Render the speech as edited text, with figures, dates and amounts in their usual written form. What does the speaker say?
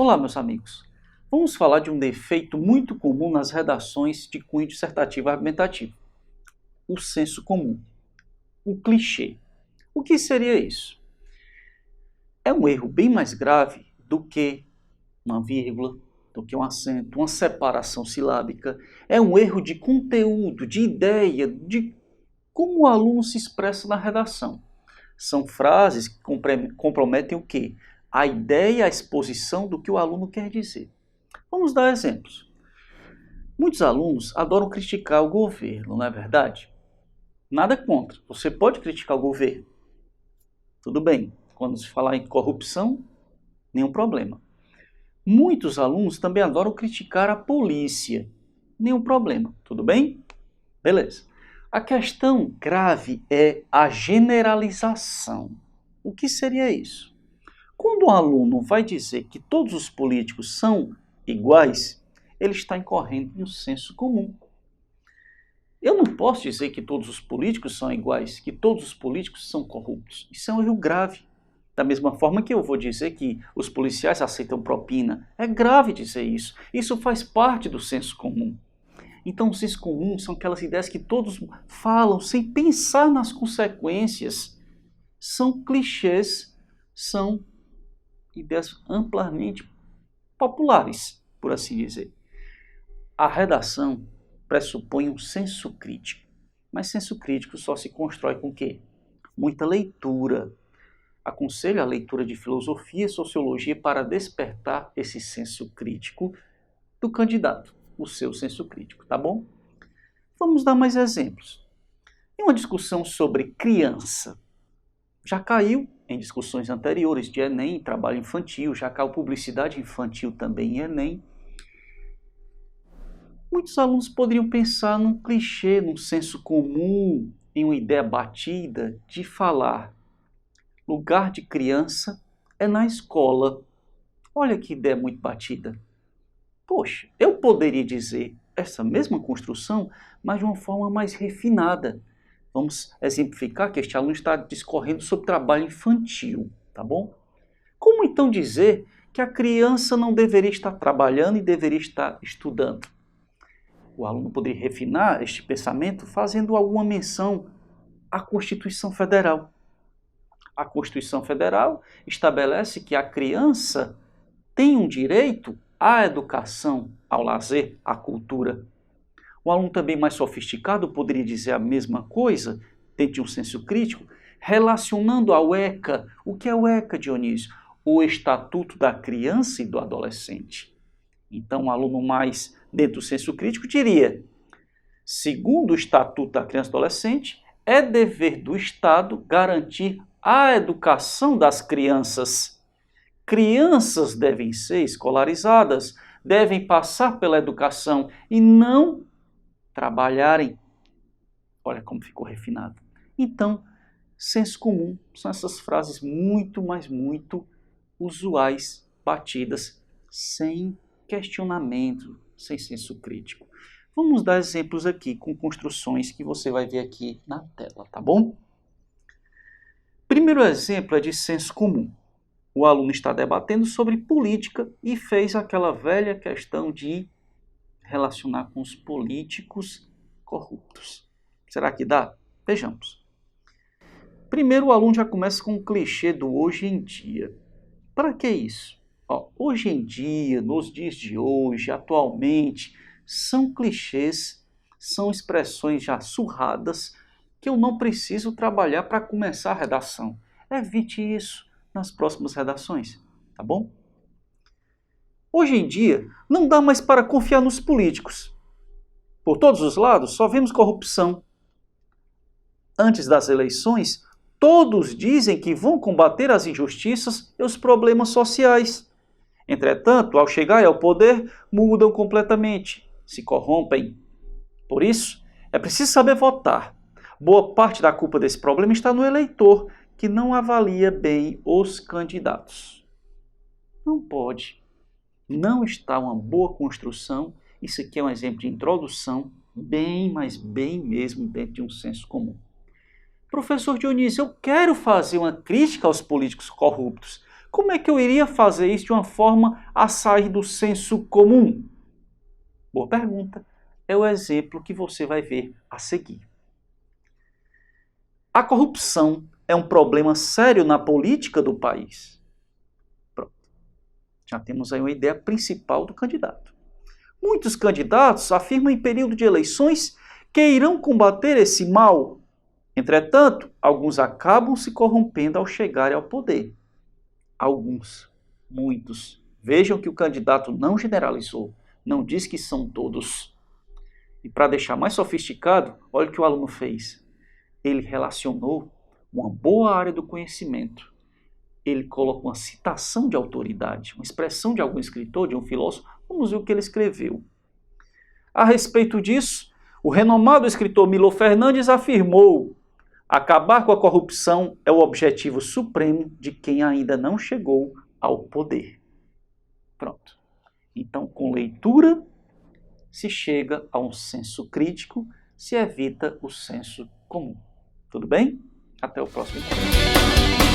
Olá, meus amigos. Vamos falar de um defeito muito comum nas redações de cunho dissertativo e argumentativo. O senso comum. O clichê. O que seria isso? É um erro bem mais grave do que uma vírgula, do que um acento, uma separação silábica. É um erro de conteúdo, de ideia, de como o aluno se expressa na redação. São frases que comprometem o quê? A ideia, a exposição do que o aluno quer dizer. Vamos dar exemplos. Muitos alunos adoram criticar o governo, não é verdade? Nada contra. Você pode criticar o governo. Tudo bem. Quando se falar em corrupção, nenhum problema. Muitos alunos também adoram criticar a polícia. Nenhum problema. Tudo bem? Beleza. A questão grave é a generalização. O que seria isso? Quando um aluno vai dizer que todos os políticos são iguais, ele está incorrendo em um senso comum. Eu não posso dizer que todos os políticos são iguais, que todos os políticos são corruptos. Isso é um erro grave. Da mesma forma que eu vou dizer que os policiais aceitam propina. É grave dizer isso. Isso faz parte do senso comum. Então, o senso comum são aquelas ideias que todos falam sem pensar nas consequências. São clichês, são ideias amplamente populares, por assim dizer. A redação pressupõe um senso crítico. Mas senso crítico só se constrói com o quê? Muita leitura. Aconselho a leitura de filosofia e sociologia para despertar esse senso crítico do candidato, o seu senso crítico, tá bom? Vamos dar mais exemplos. Em uma discussão sobre criança, já caiu em discussões anteriores de Enem, trabalho infantil, já caiu publicidade infantil também em Enem. Muitos alunos poderiam pensar num clichê, num senso comum, em uma ideia batida de falar: lugar de criança é na escola. Olha que ideia muito batida. Poxa, eu poderia dizer essa mesma construção, mas de uma forma mais refinada. Vamos exemplificar que este aluno está discorrendo sobre trabalho infantil, tá bom? Como então dizer que a criança não deveria estar trabalhando e deveria estar estudando? O aluno poderia refinar este pensamento fazendo alguma menção à Constituição Federal. A Constituição Federal estabelece que a criança tem um direito à educação, ao lazer, à cultura. O aluno também mais sofisticado poderia dizer a mesma coisa, dentro de um senso crítico, relacionando ao ECA. O que é o ECA, Dionísio? O Estatuto da Criança e do Adolescente. Então, o aluno mais dentro do senso crítico diria: segundo o Estatuto da Criança e do Adolescente, é dever do Estado garantir a educação das crianças. Crianças devem ser escolarizadas, devem passar pela educação e não trabalharem. Olha como ficou refinado. Então, senso comum são essas frases muito, mas muito usuais, batidas, sem questionamento, sem senso crítico. Vamos dar exemplos aqui com construções que você vai ver aqui na tela, tá bom? Primeiro exemplo é de senso comum. O aluno está debatendo sobre política e fez aquela velha questão de relacionar com os políticos corruptos. Será que dá? Vejamos. Primeiro, o aluno já começa com um clichê do hoje em dia. Para que isso? Hoje em dia, nos dias de hoje, atualmente, são clichês, são expressões já surradas que eu não preciso trabalhar para começar a redação. Evite isso nas próximas redações, tá bom? Hoje em dia, não dá mais para confiar nos políticos. Por todos os lados, só vemos corrupção. Antes das eleições, todos dizem que vão combater as injustiças e os problemas sociais. Entretanto, ao chegar ao poder, mudam completamente, se corrompem. Por isso, é preciso saber votar. Boa parte da culpa desse problema está no eleitor, que não avalia bem os candidatos. Não pode. Não está uma boa construção. Isso aqui é um exemplo de introdução, bem, mas bem mesmo dentro de um senso comum. Professor Dionísio, eu quero fazer uma crítica aos políticos corruptos. Como é que eu iria fazer isso de uma forma a sair do senso comum? Boa pergunta. É o exemplo que você vai ver a seguir. A corrupção é um problema sério na política do país. Pronto. Já temos aí uma ideia principal do candidato. Muitos candidatos afirmam em período de eleições que irão combater esse mal. Entretanto, alguns acabam se corrompendo ao chegarem ao poder. Alguns, muitos. Vejam que o candidato não generalizou, não diz que são todos. E para deixar mais sofisticado, olha o que o aluno fez. Ele relacionou uma boa área do conhecimento. Ele colocou uma citação de autoridade, uma expressão de algum escritor, de um filósofo. Vamos ver o que ele escreveu. A respeito disso, o renomado escritor Milor Fernandes afirmou: acabar com a corrupção é o objetivo supremo de quem ainda não chegou ao poder. Pronto. Então, com leitura, se chega a um senso crítico, se evita o senso comum. Tudo bem? Até o próximo encontro.